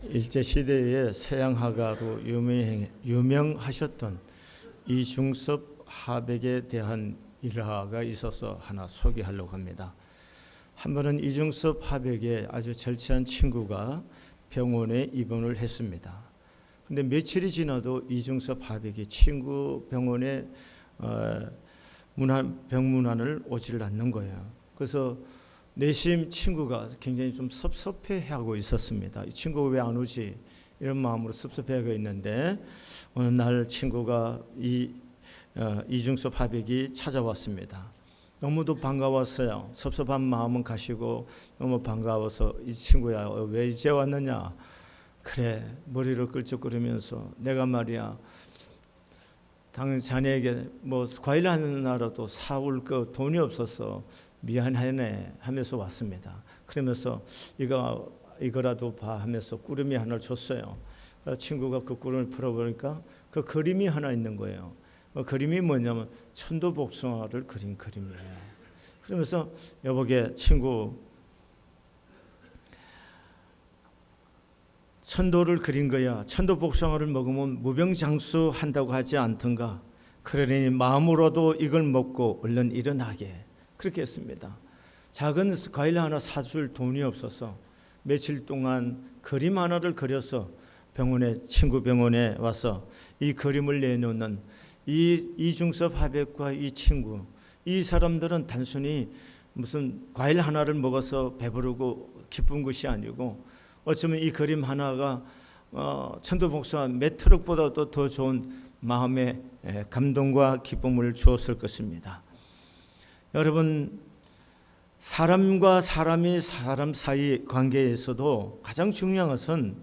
일제시대에 서양화가로 유명하셨던 이중섭 화백에 대한 일화가 있어서 하나 소개하려고 합니다. 한 번은 이중섭 화백의 아주 절친한 친구가 병원에 입원을 했습니다. 근데 며칠이 지나도 이중섭 화백이 친구 병원에 병문안을 오지를 않는 거예요. 그래서 내심 친구가 굉장히 좀 섭섭해하고 있었습니다. 이 친구가 왜 안 오지? 이런 마음으로 섭섭해하고 있는데 어느 날 친구가 이중섭 화백이 찾아왔습니다. 너무도 반가웠어요. 섭섭한 마음은 가시고 너무 반가워서 이 친구야 왜 이제 왔느냐? 그래 머리를 끌적거리면서 내가 말이야 당연 자네에게 뭐 과일 하나라도 사올 거 돈이 없어서 미안하네 하면서 왔습니다. 그러면서 이거라도 봐 하면서 꾸러미 하나를 줬어요. 친구가 그 꾸러미를 풀어보니까 그 그림이 하나 있는 거예요. 그림이 뭐냐면 천도복숭아를 그린 그림이에요. 그러면서 여보게 친구 천도를 그린 거야. 천도복숭아를 먹으면 무병장수 한다고 하지 않던가. 그러니 마음으로도 이걸 먹고 얼른 일어나게. 그렇게 했습니다. 작은 과일 하나 사줄 돈이 없어서 며칠 동안 그림 하나를 그려서 친구 병원에 와서 이 그림을 내놓는 이중섭 화백과 이 친구, 이 사람들은 단순히 무슨 과일 하나를 먹어서 배부르고 기쁜 것이 아니고 어쩌면 이 그림 하나가 천도복숭아 몇 트럭보다도 더 좋은 마음의 감동과 기쁨을 주었을 것입니다. 여러분, 사람과 사람 사이 관계에서도 가장 중요한 것은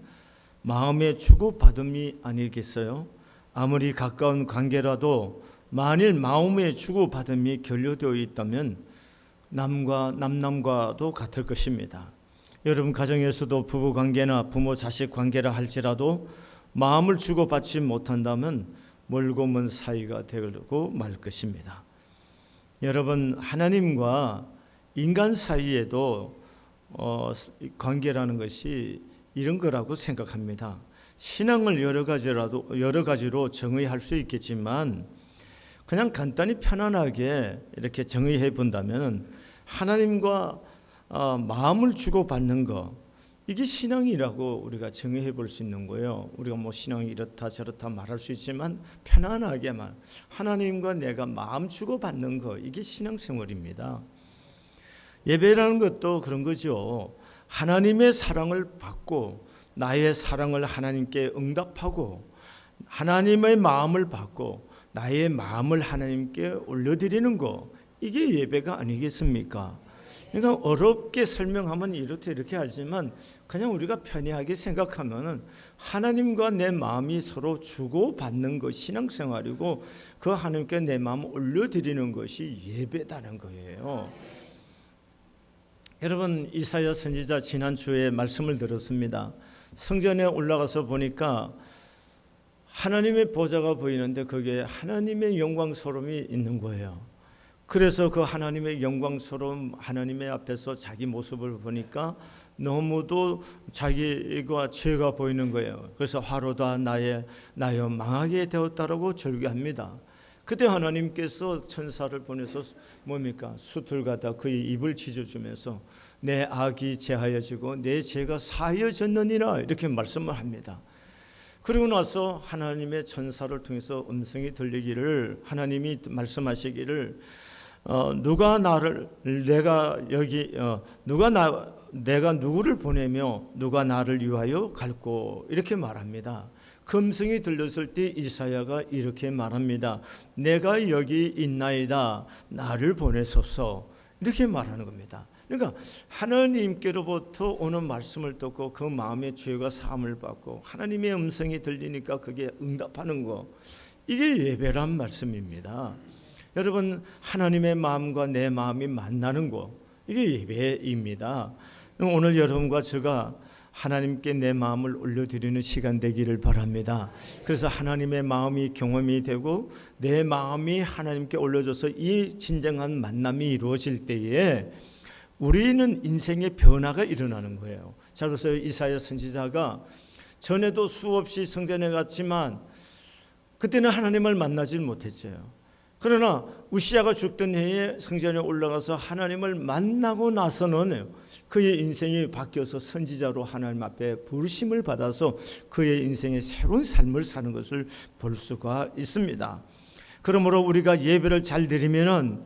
마음의 주고받음이 아니겠어요? 아무리 가까운 관계라도 만일 마음의 주고받음이 결여되어 있다면 남남과도 같을 것입니다. 여러분 가정에서도 부부관계나 부모 자식 관계라 할지라도 마음을 주고받지 못한다면 멀고 먼 사이가 되고 말 것입니다. 여러분 하나님과 인간 사이에도 관계라는 것이 이런 거라고 생각합니다. 신앙을 여러 가지로 정의할 수 있겠지만 그냥 간단히 편안하게 이렇게 정의해 본다면 하나님과 마음을 주고받는 거 이게 신앙이라고 우리가 정의해 볼 수 있는 거예요. 우리가 뭐 신앙이 이렇다 저렇다 말할 수 있지만 편안하게만 하나님과 내가 마음 주고받는 거 이게 신앙생활입니다. 예배라는 것도 그런 거죠. 하나님의 사랑을 받고 나의 사랑을 하나님께 응답하고 하나님의 마음을 받고 나의 마음을 하나님께 올려드리는 거 이게 예배가 아니겠습니까? 그러니까 어렵게 설명하면 이렇게 하지만 그냥 우리가 편리하게 생각하면은 하나님과 내 마음이 서로 주고받는 것이 신앙생활이고 그 하나님께 내 마음을 올려드리는 것이 예배다는 거예요. 여러분 이사야 선지자 지난주에 말씀을 들었습니다. 성전에 올라가서 보니까 하나님의 보좌가 보이는데 거기에 하나님의 영광스러움이 있는 거예요. 그래서 그 하나님의 영광스러운 하나님의 앞에서 자기 모습을 보니까 너무도 자기가 죄가 보이는 거예요. 그래서 화로다 나여 망하게 되었다라고 절규합니다. 그때 하나님께서 천사를 보내서 뭡니까? 수틀가다 그의 입을 찢어주면서 내 악이 제하여지고 내 죄가 사하여졌느니라 이렇게 말씀을 합니다. 그리고 나서 하나님의 천사를 통해서 음성이 들리기를 하나님이 말씀하시기를 내가 누구를 보내며 누가 나를 위하여 갈꼬 이렇게 말합니다. 그 음성이 들렸을 때 이사야가 이렇게 말합니다. 내가 여기 있나이다 나를 보내소서 이렇게 말하는 겁니다. 그러니까 하나님께로부터 오는 말씀을 듣고 그 마음의 죄가 사함을 받고 하나님의 음성이 들리니까 그게 응답하는 거 이게 예배란 말씀입니다. 여러분 하나님의 마음과 내 마음이 만나는 거 이게 예배입니다. 오늘 여러분과 제가 하나님께 내 마음을 올려드리는 시간 되기를 바랍니다. 그래서 하나님의 마음이 경험이 되고 내 마음이 하나님께 올려져서 이 진정한 만남이 이루어질 때에 우리는 인생의 변화가 일어나는 거예요. 잘 보세요. 이사야 선지자가 전에도 수없이 성전에 갔지만 그때는 하나님을 만나질 못했어요. 그러나 우시아가 죽던 해에 성전에 올라가서 하나님을 만나고 나서는 그의 인생이 바뀌어서 선지자로 하나님 앞에 부르심을 받아서 그의 인생의 새로운 삶을 사는 것을 볼 수가 있습니다. 그러므로 우리가 예배를 잘 드리면은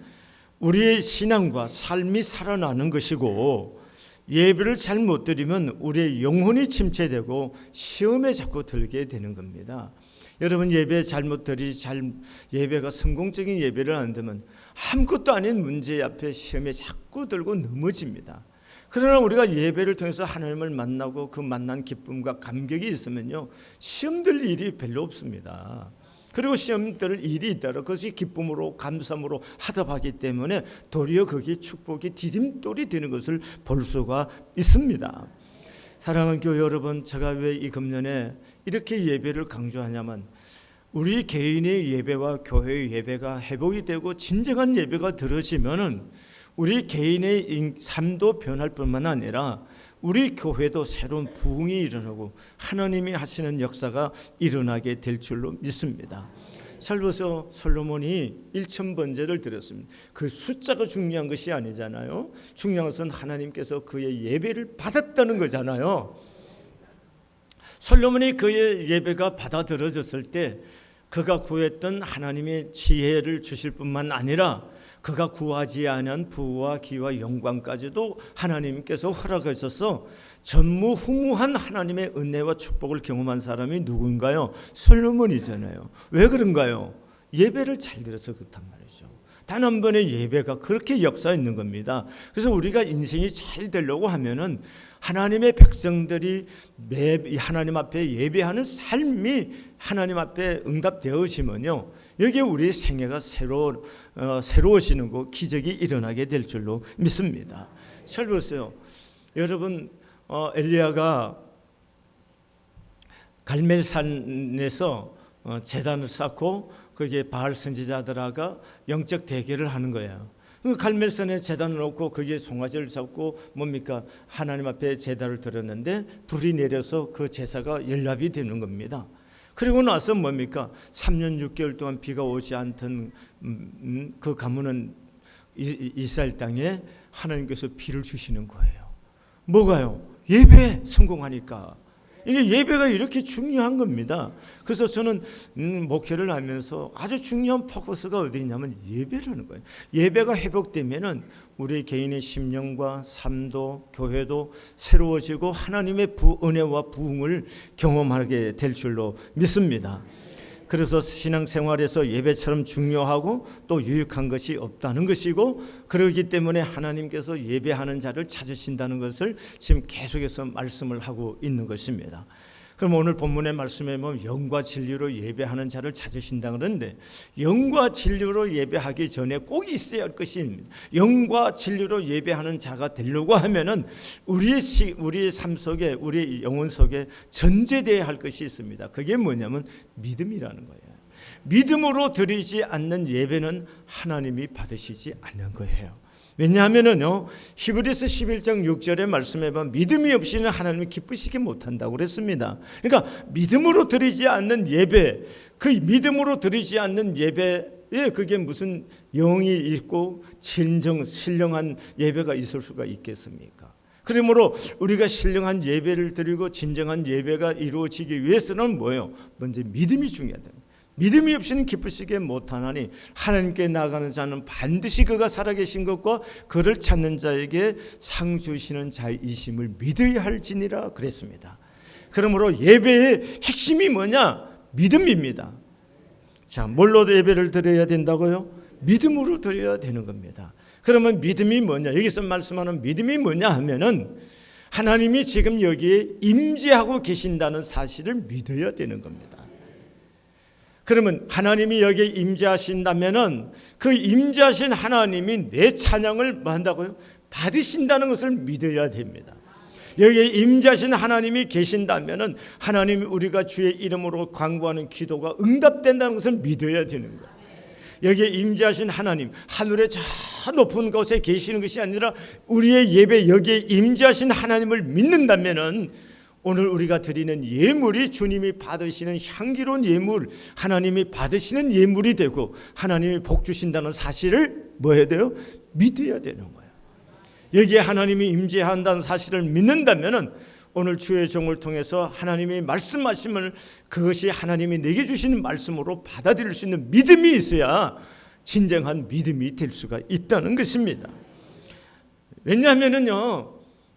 우리의 신앙과 삶이 살아나는 것이고, 예배를 잘 못 드리면 우리의 영혼이 침체되고 시험에 자꾸 들게 되는 겁니다. 여러분, 예배 잘못 예배가 성공적인 예배를 안 되면 아무것도 아닌 문제 앞에 시험에 자꾸 들고 넘어집니다. 그러나 우리가 예배를 통해서 하나님을 만나고 그 만난 기쁨과 감격이 있으면요, 시험 들 일이 별로 없습니다. 그리고 시험 들 일이 있다라 그것이 기쁨으로 감사함으로 하답하기 때문에 도리어 거기에 축복이 디딤돌이 되는 것을 볼 수가 있습니다. 사랑하는 교회 여러분, 제가 왜 이 금년에 이렇게 예배를 강조하냐면, 우리 개인의 예배와 교회의 예배가 회복이 되고 진정한 예배가 들어지면은 우리 개인의 삶도 변할 뿐만 아니라 우리 교회도 새로운 부흥이 일어나고 하나님이 하시는 역사가 일어나게 될 줄로 믿습니다. 잘 보세요. 솔로몬이 1000번제를 드렸습니다. 그 숫자가 중요한 것이 아니잖아요. 중요한 것은 하나님께서 그의 예배를 받았다는 거잖아요. 솔로몬이 그의 예배가 받아들여졌을 때 그가 구했던 하나님의 지혜를 주실 뿐만 아니라 그가 구하지 않은 부와 기와 영광까지도 하나님께서 허락하셔서 전무후무한 하나님의 은혜와 축복을 경험한 사람이 누군가요? 솔로몬이잖아요. 왜 그런가요? 예배를 잘 드려서 그렇단 말이죠. 단 한 번의 예배가 그렇게 역사 있는 겁니다. 그래서 우리가 인생이 잘 되려고 하면은 하나님의 백성들이 하나님 앞에 예배하는 삶이 하나님 앞에 응답되어지면요, 여기에 우리 생애가 새로워지는 거, 기적이 일어나게 될 줄로 믿습니다. 잘 보세요. 여러분, 엘리야가 갈멜산에서 제단을 쌓고 거기에 바알 선지자들하고 영적 대결을 하는 거예요. 갈멜산에 제단을 놓고 거기에 송아지를 잡고 뭡니까? 하나님 앞에 제단을 드렸는데 불이 내려서 그 제사가 연락이 되는 겁니다. 그리고 나서 뭡니까? 3년 6개월 동안 비가 오지 않던 그 가문은 이스라엘 땅에 하나님께서 비를 주시는 거예요. 뭐가요? 예배 성공하니까. 이게 예배가 이렇게 중요한 겁니다. 그래서 저는 목회를 하면서 아주 중요한 포커스가 어디 있냐면 예배라는 거예요. 예배가 회복되면은 우리 개인의 심령과 삶도 교회도 새로워지고 하나님의 은혜와 부흥을 경험하게 될 줄로 믿습니다. 그래서 신앙생활에서 예배처럼 중요하고 또 유익한 것이 없다는 것이고, 그러기 때문에 하나님께서 예배하는 자를 찾으신다는 것을 지금 계속해서 말씀을 하고 있는 것입니다. 그럼 오늘 본문의 말씀에 보면 영과 진리로 예배하는 자를 찾으신다 그러는데, 영과 진리로 예배하기 전에 꼭 있어야 할 것입니다. 영과 진리로 예배하는 자가 되려고 하면은 우리의 삶 속에, 우리의 영혼 속에 전제되어야 할 것이 있습니다. 그게 뭐냐면 믿음이라는 거예요. 믿음으로 드리지 않는 예배는 하나님이 받으시지 않는 거예요. 왜냐하면은요, 히브리서 11장 6절의 말씀에 보면 믿음이 없이는 하나님을 기쁘시게 못한다고 그랬습니다. 그러니까 믿음으로 드리지 않는 예배, 그 믿음으로 드리지 않는 예배에 그게 무슨 영이 있고 진정 신령한 예배가 있을 수가 있겠습니까? 그러므로 우리가 신령한 예배를 드리고 진정한 예배가 이루어지기 위해서는 뭐예요? 먼저 믿음이 중요하다. 믿음이 없이는 기쁘시게 못하나니 하나님께 나아가는 자는 반드시 그가 살아계신 것과 그를 찾는 자에게 상 주시는 자이심을 믿어야 할지니라 그랬습니다. 그러므로 예배의 핵심이 뭐냐? 믿음입니다. 자, 뭘로 예배를 드려야 된다고요? 믿음으로 드려야 되는 겁니다. 그러면 믿음이 뭐냐? 여기서 말씀하는 믿음이 뭐냐 하면은 하나님이 지금 여기에 임재하고 계신다는 사실을 믿어야 되는 겁니다. 그러면 하나님이 여기에 임재하신다면은 그 임재하신 하나님이 내 찬양을 뭐 한다고요? 받으신다는 것을 믿어야 됩니다. 여기에 임재하신 하나님이 계신다면은 하나님이 우리가 주의 이름으로 간구하는 기도가 응답된다는 것을 믿어야 되는 거예요. 여기에 임재하신 하나님, 하늘의 저 높은 곳에 계시는 것이 아니라 우리의 예배 여기에 임재하신 하나님을 믿는다면은 오늘 우리가 드리는 예물이 주님이 받으시는 향기로운 예물, 하나님이 받으시는 예물이 되고 하나님이 복 주신다는 사실을 뭐 해야 돼요? 믿어야 되는 거예요. 여기에 하나님이 임재한다는 사실을 믿는다면은 오늘 주의 종을 통해서 하나님이 말씀하시면 그것이 하나님이 내게 주시는 말씀으로 받아들일 수 있는 믿음이 있어야 진정한 믿음이 될 수가 있다는 것입니다. 왜냐하면은요,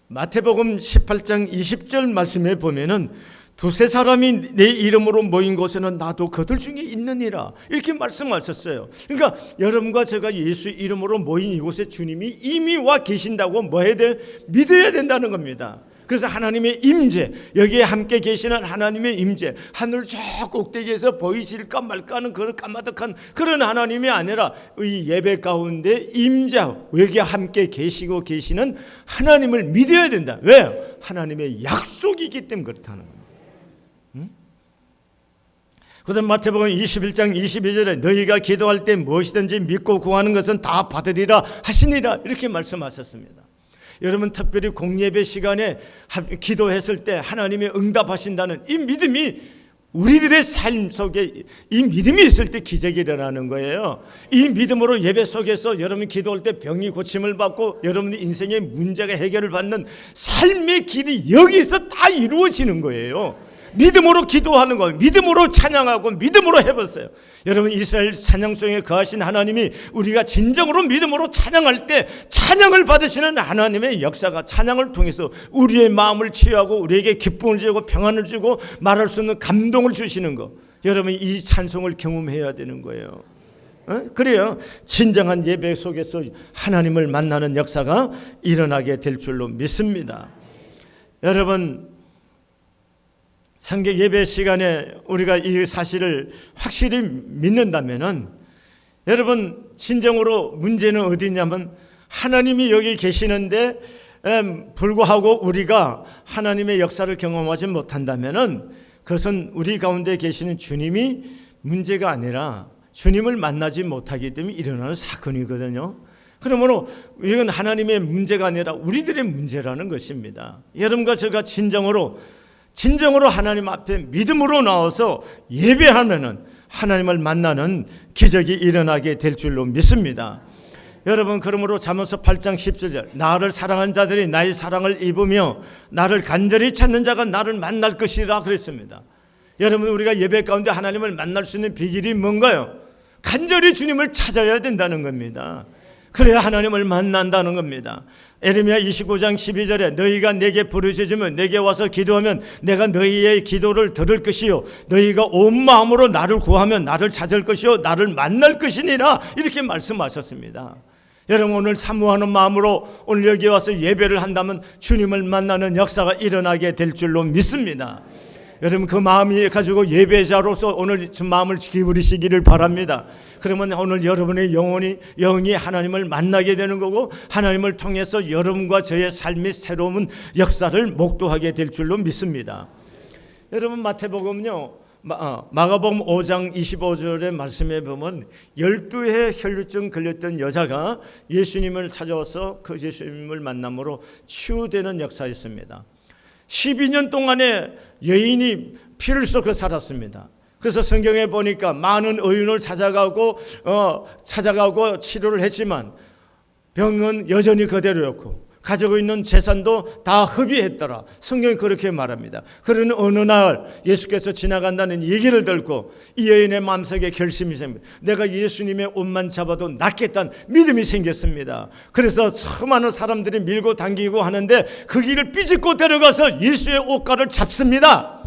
마태복음 18장 20절 말씀에 보면은 두세 사람이 내 이름으로 모인 곳에는 나도 그들 중에 있느니라 이렇게 말씀하셨어요. 그러니까 여러분과 제가 예수 이름으로 모인 이곳에 주님이 이미 와 계신다고 뭐 해야 돼? 믿어야 된다는 겁니다. 그래서 하나님의 임재, 여기에 함께 계시는 하나님의 임재, 하늘 저 꼭대기에서 보이실까 말까 하는 그런 까마득한 그런 하나님이 아니라 이 예배 가운데 임재, 여기에 함께 계시고 계시는 하나님을 믿어야 된다. 왜요? 하나님의 약속이기 때문에 그렇다는 겁니다. 그다음 마태복음 21장 22절에 너희가 기도할 때 무엇이든지 믿고 구하는 것은 다 받으리라 하시니라 이렇게 말씀하셨습니다. 여러분 특별히 공예배 시간에 기도했을 때 하나님이 응답하신다는 이 믿음이 우리들의 삶 속에 이 믿음이 있을 때 기적이 일어나는 거예요. 이 믿음으로 예배 속에서 여러분이 기도할 때 병이 고침을 받고 여러분의 인생의 문제가 해결을 받는 삶의 길이 여기서 다 이루어지는 거예요. 믿음으로 기도하는 거예요. 믿음으로 찬양하고 믿음으로 해봤어요. 여러분 이스라엘 찬양송에 거하신 하나님이 우리가 진정으로 믿음으로 찬양할 때 찬양을 받으시는 하나님의 역사가 찬양을 통해서 우리의 마음을 치유하고 우리에게 기쁨을 주고 평안을 주고 말할 수 없는 감동을 주시는 거, 여러분 이 찬송을 경험해야 되는 거예요. 그래요. 진정한 예배 속에서 하나님을 만나는 역사가 일어나게 될 줄로 믿습니다. 여러분 성경 예배 시간에 우리가 이 사실을 확실히 믿는다면은 여러분 진정으로 문제는 어디냐면 하나님이 여기 계시는데 불구하고 우리가 하나님의 역사를 경험하지 못한다면은 그것은 우리 가운데 계시는 주님이 문제가 아니라 주님을 만나지 못하기 때문에 일어나는 사건이거든요. 그러므로 이건 하나님의 문제가 아니라 우리들의 문제라는 것입니다. 여러분과 제가 진정으로 하나님 앞에 믿음으로 나와서 예배하면은 하나님을 만나는 기적이 일어나게 될 줄로 믿습니다. 여러분 그러므로 잠언서 8장 17절 나를 사랑한 자들이 나의 사랑을 입으며 나를 간절히 찾는 자가 나를 만날 것이라 그랬습니다. 여러분 우리가 예배 가운데 하나님을 만날 수 있는 비결이 뭔가요? 간절히 주님을 찾아야 된다는 겁니다. 그래야 하나님을 만난다는 겁니다. 에레미야 25장 12절에 너희가 내게 부르짖으면 내게 와서 기도하면 내가 너희의 기도를 들을 것이요 너희가 온 마음으로 나를 구하면 나를 찾을 것이요 나를 만날 것이니라 이렇게 말씀하셨습니다. 여러분 오늘 사모하는 마음으로 오늘 여기 와서 예배를 한다면 주님을 만나는 역사가 일어나게 될 줄로 믿습니다. 여러분 그 마음이 가지고 예배자로서 오늘 마음을 기울이시기를 바랍니다. 그러면 오늘 여러분의 영이 하나님을 만나게 되는 거고 하나님을 통해서 여러분과 저의 삶의 새로운 역사를 목도하게 될 줄로 믿습니다. 여러분 마태복음요 마가복음 5장 25절의 말씀에 보면 12해 혈루증 걸렸던 여자가 예수님을 찾아와서 그 예수님을 만남으로 치유되는 역사였습니다. 12년 동안에 여인이 피를 쏟고 살았습니다. 그래서 성경에 보니까 많은 의인을 찾아가고 치료를 했지만 병은 여전히 그대로였고 가지고 있는 재산도 다 흡입했더라. 성경이 그렇게 말합니다. 그러는 어느 날 예수께서 지나간다는 얘기를 듣고 이 여인의 마음속에 결심이 생깁니다. 내가 예수님의 옷만 잡아도 낫겠다는 믿음이 생겼습니다. 그래서 수많은 사람들이 밀고 당기고 하는데 그 길을 삐집고 데려가서 예수의 옷가를 잡습니다.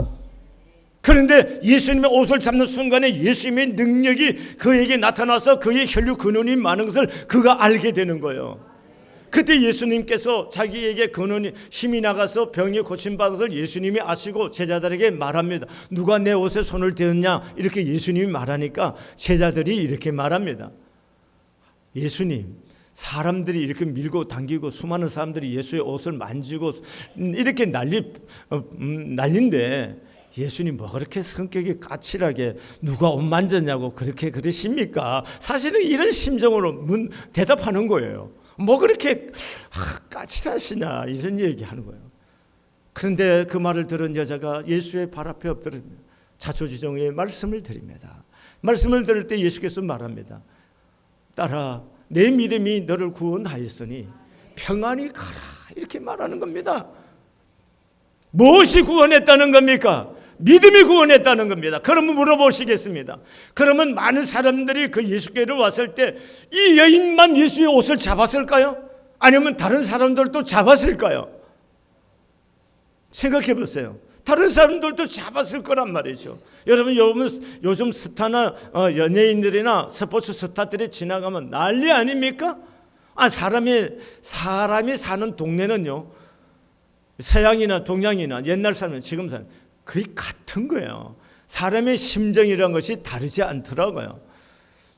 그런데 예수님의 옷을 잡는 순간에 예수님의 능력이 그에게 나타나서 그의 혈류 근원이 많은 것을 그가 알게 되는 거예요. 그때 예수님께서 자기에게 근원이 힘이 나가서 병이 고침받은 것을 예수님이 아시고 제자들에게 말합니다. 누가 내 옷에 손을 대었냐 이렇게 예수님이 말하니까 제자들이 이렇게 말합니다. 예수님, 사람들이 이렇게 밀고 당기고 수많은 사람들이 예수의 옷을 만지고 이렇게 난린데 예수님 뭐 그렇게 성격이 까칠하게 누가 옷 만졌냐고 그렇게 그러십니까? 사실은 이런 심정으로 대답하는 거예요. 뭐 그렇게 까칠하시냐 이런 얘기하는 거예요. 그런데 그 말을 들은 여자가 예수의 발 앞에 엎드립니다. 자초지종의 말씀을 드립니다. 말씀을 들을 때 예수께서 말합니다. 딸아, 내 믿음이 너를 구원하였으니 평안히 가라. 이렇게 말하는 겁니다. 무엇이 구원했다는 겁니까? 믿음이 구원했다는 겁니다. 그러면 물어보시겠습니다. 그러면 많은 사람들이 그 예수께로 왔을 때 이 여인만 예수의 옷을 잡았을까요? 아니면 다른 사람들도 잡았을까요? 생각해 보세요. 다른 사람들도 잡았을 거란 말이죠. 여러분 요즘 스타나 연예인들이나 스포츠 스타들이 지나가면 난리 아닙니까? 사람이 사는 동네는요, 서양이나 동양이나 옛날 사람은 지금 사람 거의 같은 거예요. 사람의 심정이라는 것이 다르지 않더라고요.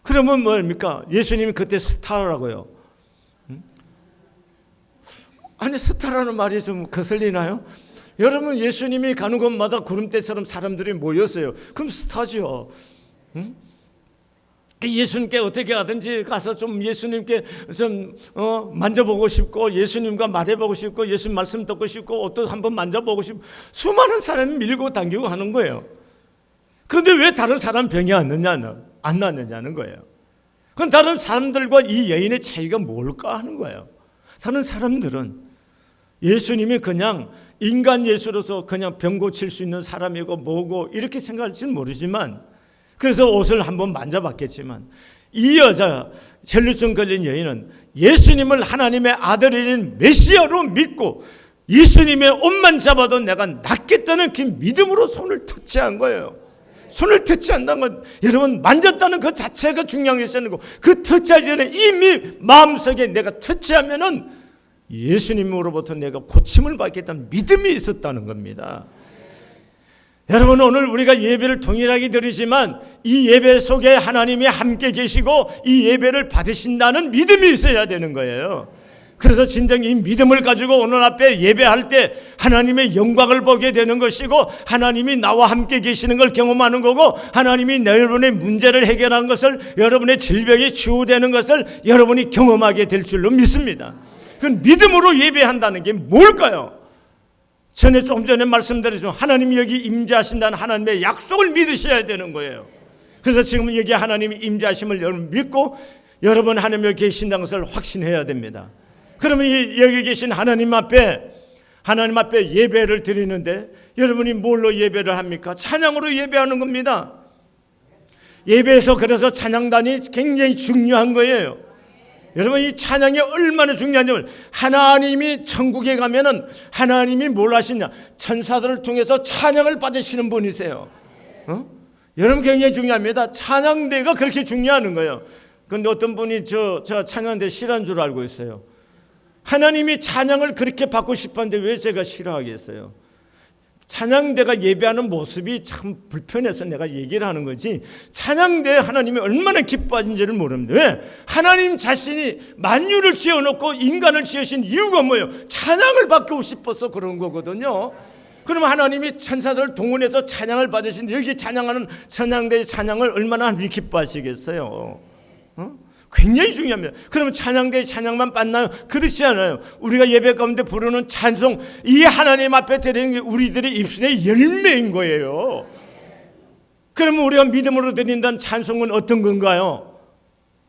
그러면 뭡니까? 예수님이 그때 스타라고요. 아니, 스타라는 말이 좀 거슬리나요? 여러분, 예수님이 가는 곳마다 구름대처럼 사람들이 모였어요. 그럼 스타죠. 예수님께 어떻게 하든지 가서 좀 예수님께 좀 만져보고 싶고, 예수님과 말해보고 싶고, 예수님 말씀 듣고 싶고, 옷도 한번 만져보고 싶고, 수많은 사람이 밀고 당기고 하는 거예요. 그런데 왜 다른 사람 병이 안 났느냐는 거예요. 그럼 다른 사람들과 이 여인의 차이가 뭘까 하는 거예요. 다른 사람들은 예수님이 그냥 인간 예수로서 그냥 병 고칠 수 있는 사람이고 뭐고 이렇게 생각할지는 모르지만, 그래서 옷을 한번 만져봤겠지만, 이 여자, 혈루증 걸린 여인은 예수님을 하나님의 아들인 메시아로 믿고 예수님의 옷만 잡아도 내가 낫겠다는 그 믿음으로 손을 터치한 거예요. 손을 터치한다는 건 여러분, 만졌다는 그 자체가 중요한 것이 아니고, 그 터치하기 전에 이미 마음속에 내가 터치하면은 예수님으로부터 내가 고침을 받겠다는 믿음이 있었다는 겁니다. 여러분, 오늘 우리가 예배를 동일하게 드리지만 이 예배 속에 하나님이 함께 계시고 이 예배를 받으신다는 믿음이 있어야 되는 거예요. 그래서 진정 이 믿음을 가지고 오늘 앞에 예배할 때 하나님의 영광을 보게 되는 것이고, 하나님이 나와 함께 계시는 걸 경험하는 거고, 하나님이 여러분의 문제를 해결하는 것을, 여러분의 질병이 치유되는 것을 여러분이 경험하게 될 줄로 믿습니다. 그 믿음으로 예배한다는 게 뭘까요? 조금 전에 말씀드렸지만 하나님이 여기 임재하신다는 하나님의 약속을 믿으셔야 되는 거예요. 그래서 지금 여기 하나님이 임재하심을 여러분 믿고 여러분 하나님이 계신다는 것을 확신해야 됩니다. 그러면 여기 계신 하나님 앞에 예배를 드리는데 여러분이 뭘로 예배를 합니까? 찬양으로 예배하는 겁니다. 예배에서 그래서 찬양단이 굉장히 중요한 거예요. 여러분, 이 찬양이 얼마나 중요하냐면, 하나님이 천국에 가면은 하나님이 뭘 하시냐? 천사들을 통해서 찬양을 받으시는 분이세요. 여러분, 굉장히 중요합니다. 찬양대가 그렇게 중요한 거예요. 그런데 어떤 분이 저 찬양대 싫어하는 줄 알고 있어요. 하나님이 찬양을 그렇게 받고 싶었는데 왜 제가 싫어하겠어요? 찬양대가 예배하는 모습이 참 불편해서 내가 얘기를 하는 거지, 찬양대에 하나님이 얼마나 기뻐하신지를 모릅니다. 왜? 하나님 자신이 만유를 지어놓고 인간을 지으신 이유가 뭐예요? 찬양을 받고 싶어서 그런 거거든요. 그러면 하나님이 천사들을 동원해서 찬양을 받으신, 여기 찬양하는 찬양대의 찬양을 얼마나 하나님이 기뻐하시겠어요? 굉장히 중요합니다. 그러면 찬양대의 찬양만 받나요? 그렇지 않아요. 우리가 예배 가운데 부르는 찬송, 이 하나님 앞에 드리는 게 우리들의 입술의 열매인 거예요. 그러면 우리가 믿음으로 드린다는 찬송은 어떤 건가요?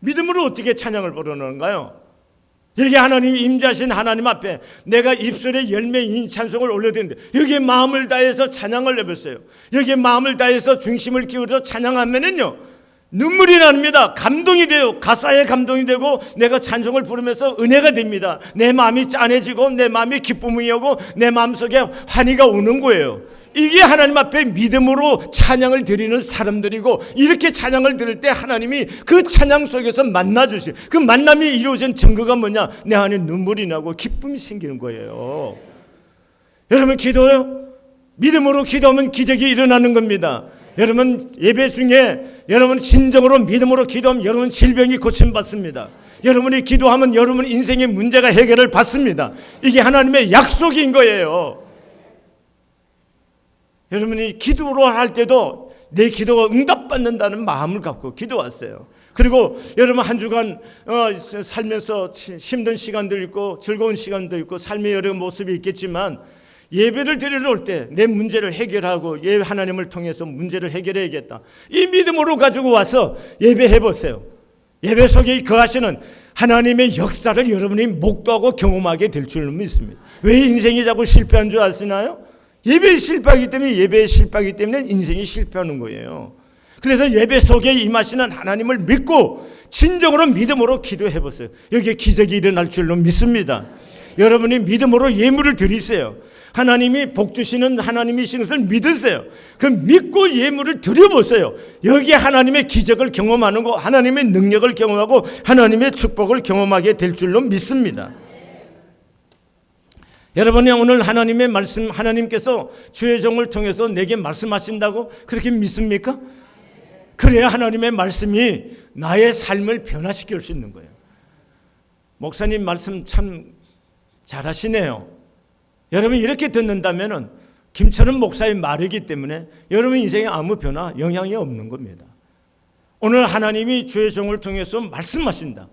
믿음으로 어떻게 찬양을 부르는가요? 여기 하나님이 임재하신 하나님 앞에 내가 입술의 열매인 찬송을 올려드리는데, 여기에 마음을 다해서 찬양을 해봤어요. 여기에 마음을 다해서 중심을 기울여서 찬양하면은요, 눈물이 납니다. 감동이 돼요. 가사에 감동이 되고 내가 찬송을 부르면서 은혜가 됩니다. 내 마음이 짠해지고 내 마음이 기쁨이 오고 내 마음속에 환희가 오는 거예요. 이게 하나님 앞에 믿음으로 찬양을 드리는 사람들이고, 이렇게 찬양을 드릴 때 하나님이 그 찬양 속에서 만나주시고, 그 만남이 이루어진 증거가 뭐냐? 내 안에 눈물이 나고 기쁨이 생기는 거예요. 여러분, 기도요? 믿음으로 기도하면 기적이 일어나는 겁니다. 여러분, 예배 중에 여러분 진정으로 믿음으로 기도하면 여러분 질병이 고침받습니다. 여러분이 기도하면 여러분 인생의 문제가 해결을 받습니다. 이게 하나님의 약속인 거예요. 여러분이 기도로 할 때도 내 기도가 응답받는다는 마음을 갖고 기도하세요. 그리고 여러분 한 주간 살면서 힘든 시간도 있고 즐거운 시간도 있고 삶의 여러 모습이 있겠지만 예배를 드리러 올 때 내 문제를 해결하고 하나님을 통해서 문제를 해결해야겠다, 이 믿음으로 가지고 와서 예배해 보세요. 예배 속에 거하시는 하나님의 역사를 여러분이 목도하고 경험하게 될 줄로 믿습니다. 왜 인생이 자꾸 실패한 줄 아시나요? 예배에 실패하기 때문에, 예배에 실패하기 때문에 인생이 실패하는 거예요. 그래서 예배 속에 임하시는 하나님을 믿고 진정으로 믿음으로 기도해 보세요. 여기에 기적이 일어날 줄로 믿습니다. 여러분이 믿음으로 예물을 드리세요. 하나님이 복 주시는 하나님이신 것을 믿으세요. 그 믿고 예물을 드려보세요. 여기에 하나님의 기적을 경험하는 거, 하나님의 능력을 경험하고 하나님의 축복을 경험하게 될 줄로 믿습니다. 여러분이 오늘 하나님의 말씀, 하나님께서 주의 종을 통해서 내게 말씀하신다고 그렇게 믿습니까? 그래야 하나님의 말씀이 나의 삶을 변화시킬 수 있는 거예요. 목사님 말씀 참 잘하시네요. 여러분 이렇게 듣는다면 김철은 목사의 말이기 때문에 여러분 인생에 아무 변화, 영향이 없는 겁니다. 오늘 하나님이 주의 종을 통해서 말씀하신다,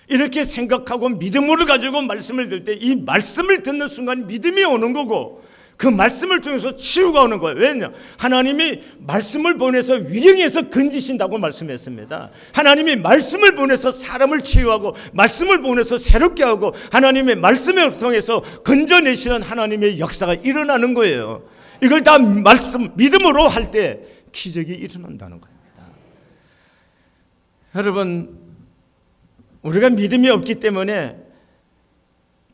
이렇게 생각하고 믿음으로 가지고 말씀을 들 때 이 말씀을 듣는 순간 믿음이 오는 거고 그 말씀을 통해서 치유가 오는 거예요. 왜냐? 하나님이 말씀을 보내서 위령에서 건지신다고 말씀했습니다. 하나님이 말씀을 보내서 사람을 치유하고 말씀을 보내서 새롭게 하고 하나님의 말씀을 통해서 건져내시는 하나님의 역사가 일어나는 거예요. 이걸 다 믿음으로 할 때 기적이 일어난다는 겁니다. 여러분, 우리가 믿음이 없기 때문에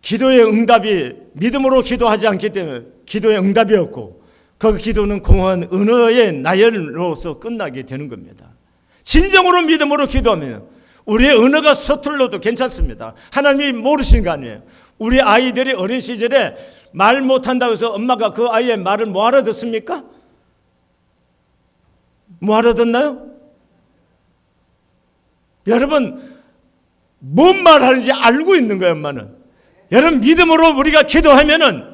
기도의 응답이, 믿음으로 기도하지 않기 때문에 기도의 응답이 없고 그 기도는 공허한 언어의 나열로서 끝나게 되는 겁니다. 진정으로 믿음으로 기도하면 우리의 언어가 서툴러도 괜찮습니다. 하나님이 모르시는 거 아니에요. 우리 아이들이 어린 시절에 말 못한다고 해서 엄마가 그 아이의 말을 뭐 알아듣습니까? 뭐 알아듣나요? 여러분 뭔 말하는지 알고 있는 거예요. 엄마는. 여러분 믿음으로 우리가 기도하면은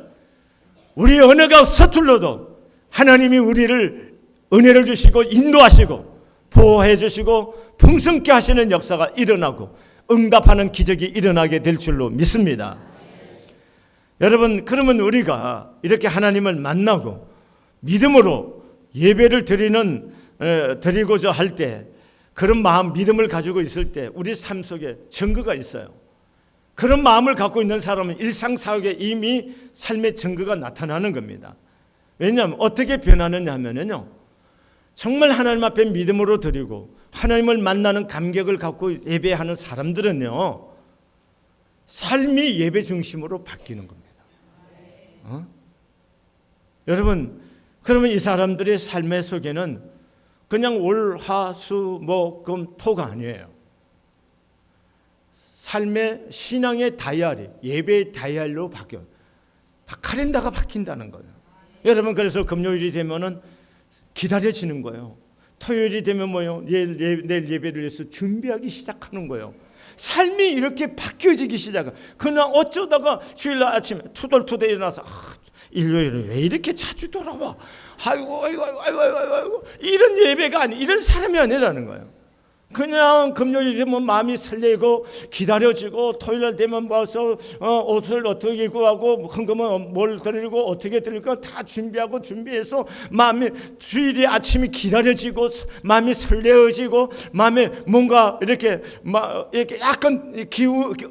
우리 언어가 서툴러도 하나님이 우리를 은혜를 주시고 인도하시고 보호해 주시고 풍성케 하시는 역사가 일어나고 응답하는 기적이 일어나게 될 줄로 믿습니다. 여러분 그러면 우리가 이렇게 하나님을 만나고 믿음으로 예배를 드리고자 할 때, 그런 마음, 믿음을 가지고 있을 때 우리 삶 속에 증거가 있어요. 그런 마음을 갖고 있는 사람은 일상사역에 이미 삶의 증거가 나타나는 겁니다. 왜냐하면 어떻게 변하느냐 하면요, 정말 하나님 앞에 믿음으로 드리고 하나님을 만나는 감격을 갖고 예배하는 사람들은요, 삶이 예배 중심으로 바뀌는 겁니다. 여러분, 그러면 이 사람들의 삶의 속에는 그냥 월, 화, 수, 목, 금, 토가 아니에요. 삶의 신앙의 다이어리, 예배의 다이어리로 바뀌어요. 카렌다가 바뀐다는 거예요. 여러분 그래서 금요일이 되면은 기다려지는 거예요. 토요일이 되면 뭐요? 내일 예배를 위해서 준비하기 시작하는 거예요. 삶이 이렇게 바뀌어지기 시작해요. 그냥 어쩌다가 주일날 아침에 투덜투덜 일어나서 일요일은 왜 이렇게 자주 돌아와? 아이고 이런 예배가 아니, 이런 사람이 아니라는 거예요. 그냥 금요일 되면 마음이 설레고 기다려지고 토요일 되면 와서 옷을 어떻게 입고 하고 헌금은 뭘 드리고 어떻게 드릴까 다 준비해서 마음이 주일이 아침이 기다려지고 마음이 설레어지고 마음에 뭔가 이렇게 약간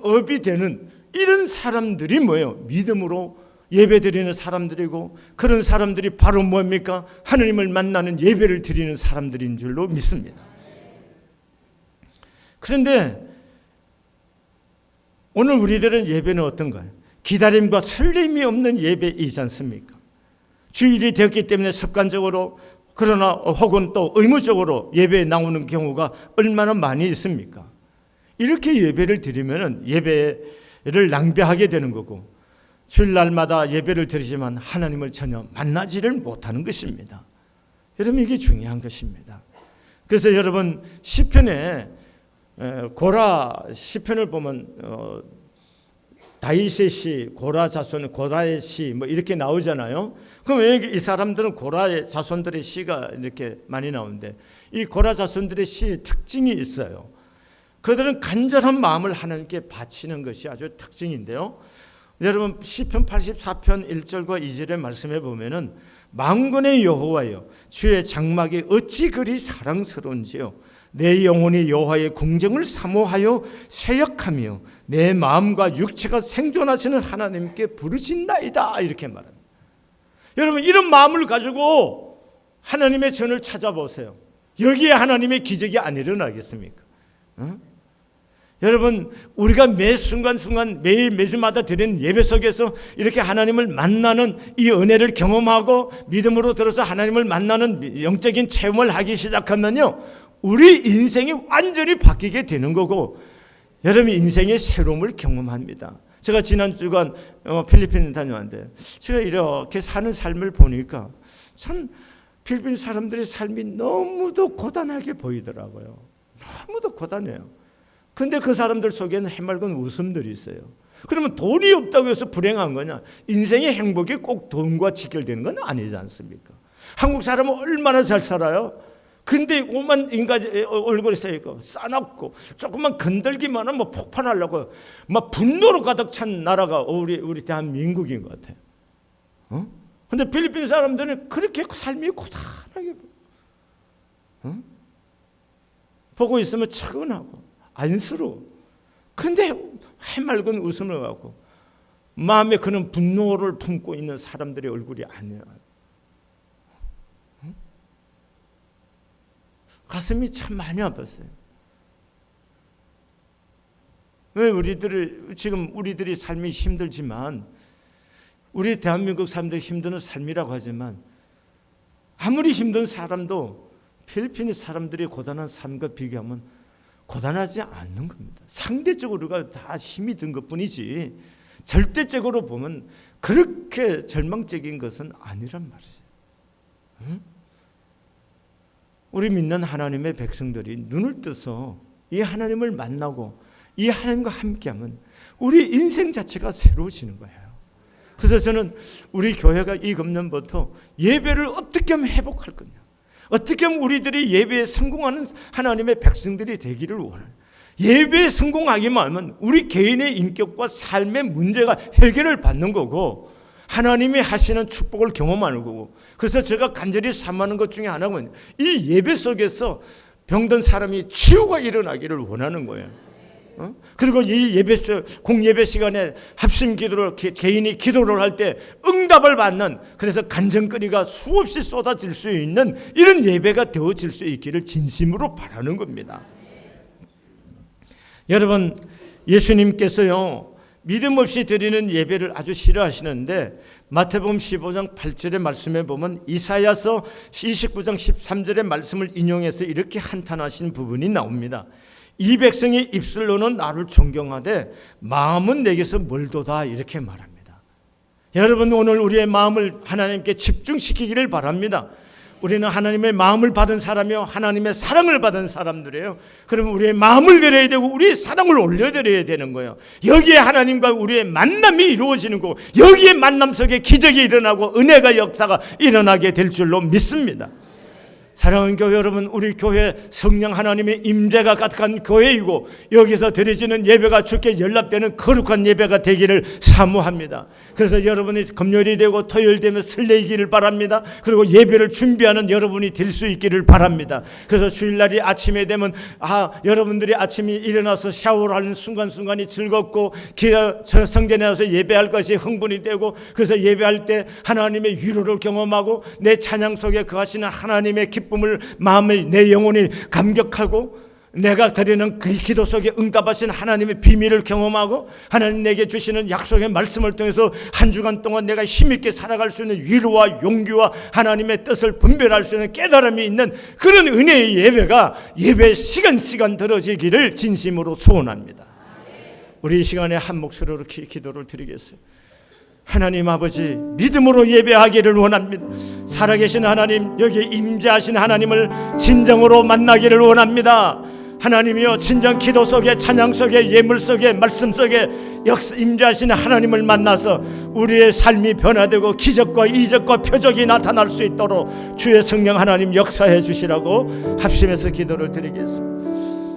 업이 되는 이런 사람들이 뭐예요? 믿음으로 예배드리는 사람들이고, 그런 사람들이 바로 뭡니까? 하나님을 만나는 예배를 드리는 사람들인 줄로 믿습니다. 그런데 오늘 우리들은 예배는 어떤가요? 기다림과 설렘이 없는 예배이지 않습니까? 주일이 되었기 때문에 습관적으로, 그러나 혹은 또 의무적으로 예배에 나오는 경우가 얼마나 많이 있습니까? 이렇게 예배를 드리면 예배를 낭비하게 되는 거고, 주일날마다 예배를 드리지만 하나님을 전혀 만나지를 못하는 것입니다. 여러분 이게 중요한 것입니다. 그래서 여러분 시편에 고라 시편을 보면 다윗의 시, 고라 자손, 고라의 시 뭐 이렇게 나오잖아요. 그럼 왜 이 사람들은 고라의 자손들의 시가 이렇게 많이 나오는데, 이 고라 자손들의 시의 특징이 있어요. 그들은 간절한 마음을 하나님께 바치는 것이 아주 특징인데요. 여러분 시편 84편 1절과 2절의 말씀에 보면은 만군의 여호와여 주의 장막이 어찌 그리 사랑스러운지요. 내 영혼이 여호와의 궁정을 사모하여 쇠약하며 내 마음과 육체가 생존하시는 하나님께 부르짖나이다, 이렇게 말합니다. 여러분 이런 마음을 가지고 하나님의 전을 찾아보세요. 여기에 하나님의 기적이 안 일어나겠습니까? 여러분 우리가 매 순간순간 매일 매주마다 드리는 예배 속에서 이렇게 하나님을 만나는 이 은혜를 경험하고 믿음으로 들어서 하나님을 만나는 영적인 체험을 하기 시작하면요, 우리 인생이 완전히 바뀌게 되는 거고 여러분 인생의 새로움을 경험합니다. 제가 지난 주간 필리핀 다녀왔는데 제가 이렇게 사는 삶을 보니까 참 필리핀 사람들의 삶이 너무도 고단하게 보이더라고요. 너무도 고단해요. 근데 그 사람들 속에는 해맑은 웃음들이 있어요. 그러면 돈이 없다고 해서 불행한 거냐? 인생의 행복이 꼭 돈과 직결되는 건 아니지 않습니까? 한국 사람은 얼마나 잘 살아요? 근데 오만 인간이 얼굴에 써있고 싸납고 조금만 건들기만 하면 폭발하려고 막 분노로 가득 찬 나라가 우리 대한민국인 것 같아요. 근데 필리핀 사람들은 그렇게 삶이 고단하게 보고 있으면 차분하고 안쓰러워. 근데 해맑은 웃음을 갖고 마음에 그런 분노를 품고 있는 사람들의 얼굴이 아니에요. 가슴이 참 많이 아팠어요. 왜 우리들이 삶이 힘들지만, 우리 대한민국 사람들이 힘든 삶이라고 하지만 아무리 힘든 사람도 필리핀 사람들이 고단한 삶과 비교하면 고단하지 않는 겁니다. 상대적으로 우리가 다 힘이 든 것뿐이지 절대적으로 보면 그렇게 절망적인 것은 아니란 말이죠. 우리 믿는 하나님의 백성들이 눈을 떠서 이 하나님을 만나고 이 하나님과 함께하면 우리 인생 자체가 새로워지는 거예요. 그래서 저는 우리 교회가 이 금년부터 예배를 어떻게 하면 회복할 거냐, 어떻게 하면 우리들이 예배에 성공하는 하나님의 백성들이 되기를 원하는, 예배에 성공하기만 하면 우리 개인의 인격과 삶의 문제가 해결을 받는 거고 하나님이 하시는 축복을 경험하는 거고, 그래서 제가 간절히 사모하는 것 중에 하나는 이 예배 속에서 병든 사람이 치유가 일어나기를 원하는 거예요. 그리고 이 공예배 시간에 합심 기도를 개인이 기도를 할 때 응답을 받는, 그래서 간증거리가 수없이 쏟아질 수 있는 이런 예배가 되어질 수 있기를 진심으로 바라는 겁니다. 여러분 예수님께서요 믿음 없이 드리는 예배를 아주 싫어하시는데 마태복음 15장 8절의 말씀에 보면 이사야서 29장 13절의 말씀을 인용해서 이렇게 한탄하신 부분이 나옵니다. 이 백성이 입술로는 나를 존경하되 마음은 내게서 멀도다, 이렇게 말합니다. 여러분 오늘 우리의 마음을 하나님께 집중시키기를 바랍니다. 우리는 하나님의 마음을 받은 사람이요 하나님의 사랑을 받은 사람들이에요. 그러면 우리의 마음을 드려야 되고 우리의 사랑을 올려드려야 되는 거예요. 여기에 하나님과 우리의 만남이 이루어지는 거고 여기에 만남 속에 기적이 일어나고 은혜가 역사가 일어나게 될 줄로 믿습니다. 사랑하는 교회 여러분, 우리 교회 성령 하나님의 임재가 가득한 교회이고 여기서 드려지는 예배가 주께 연락되는 거룩한 예배가 되기를 사모합니다. 그래서 여러분이 금요일이 되고 토요일 되면 설레이기를 바랍니다. 그리고 예배를 준비하는 여러분이 될 수 있기를 바랍니다. 그래서 주일날이 아침에 되면 여러분들이 아침에 일어나서 샤워를 하는 순간순간이 즐겁고 성전에 와서 예배할 것이 흥분이 되고, 그래서 예배할 때 하나님의 위로를 경험하고 내 찬양 속에 거하시는 하나님의 기쁨을 마음에 내 영혼이 감격하고 내가 드리는 그 기도 속에 응답하신 하나님의 비밀을 경험하고 하나님 내게 주시는 약속의 말씀을 통해서 한 주간 동안 내가 힘있게 살아갈 수 있는 위로와 용기와 하나님의 뜻을 분별할 수 있는 깨달음이 있는 그런 은혜의 예배가 예배 시간 들어지기를 진심으로 소원합니다. 우리 이 시간에 한 목소리로 기도를 드리겠어요. 하나님 아버지, 믿음으로 예배하기를 원합니다. 살아계신 하나님, 여기에 임재하신 하나님을 진정으로 만나기를 원합니다. 하나님이여, 진정 기도 속에, 찬양 속에, 예물 속에, 말씀 속에 임재하시는 하나님을 만나서 우리의 삶이 변화되고 기적과 이적과 표적이 나타날 수 있도록 주의 성령 하나님 역사해 주시라고 합심해서 기도를 드리겠습니다.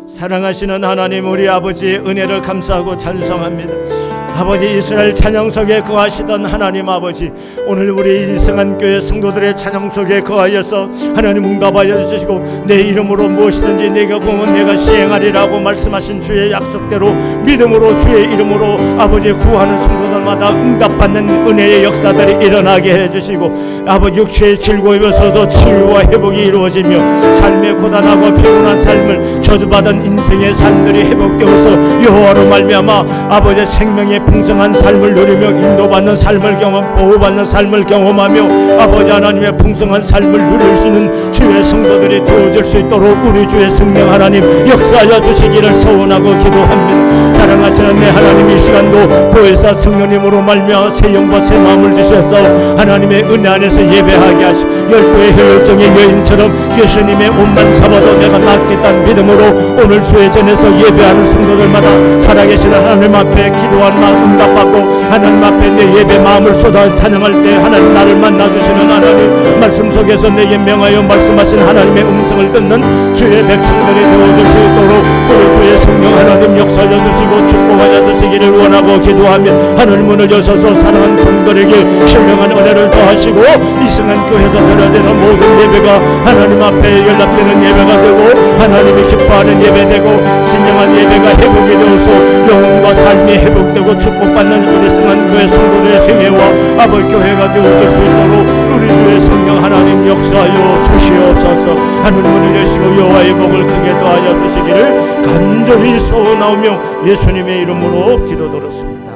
사랑하시는 하나님, 우리 아버지의 은혜를 감사하고 찬송합니다. 아버지, 이스라엘 찬양 속에 거하시던 하나님 아버지, 오늘 우리 이승한 교회 성도들의 찬양 속에 거하여서 하나님 응답하여 주시고 내 이름으로 무엇이든지 내가 구하면 내가 시행하리라고 말씀하신 주의 약속대로 믿음으로 주의 이름으로 아버지 구하는 성도들마다 응답받는 은혜의 역사들이 일어나게 해주시고 아버지, 육체의 질고에서도 치유와 회복이 이루어지며 삶의 고단하고 피곤한 삶을 저주받은 인생의 삶들이 회복되어서 여호와로 말미암아 아버지 생명의 풍성한 삶을 누리며 인도받는 삶을 경험, 보호받는 삶을 경험하며 아버지 하나님의 풍성한 삶을 누릴 수 있는 주의 성도들이 되어질 수 있도록 우리 주의 성령 하나님 역사하여 주시기를 소원하고 기도합니다. 사랑하시는 내 하나님, 이 시간도 보혜사 성령님으로 말미암아 새 영과 새 마음을 주셔서 하나님의 은혜 안에서 예배하게 하시고 열두의 혈육종의 여인처럼 예수님의 옷만 잡아도 내가 낫겠다는 믿음으로 오늘 주의 전에서 예배하는 성도들마다 살아계시는 하나님 앞에 기도한 마음 응답받고 하나님 앞에 내 예배 마음을 쏟아 찬양할 때 하나님 나를 만나주시는 하나님 말씀 속에서 내게 명하여 말씀하신 하나님의 음성을 듣는 주의 백성들이 되어줄 수 있도록 우리 주의 성령 하나님 역사하여 주시고 축복하여 주시기를 원하고 기도하며 하늘 문을 여셔서 사랑하는 종들에게 신령한 은혜를 더하시고 이승한 교회에서 드려지는 모든 예배가 하나님 앞에 연락되는 예배가 되고 하나님이 기뻐하는 예배 되고 진정한 예배가 회복이 되어서 영혼과 삶이 회복되고 축복받는 우리 승한 교회 성도들의 생애와 아버지 교회가 되어질 수 있도록 우리 주의 성령 하나님 역사하여 주시옵소서. 하늘 문을 여시고 여호와의 복을 크게 더하여 주시기를 간절히 소원하오며 예수님의 이름으로 기도드렸습니다.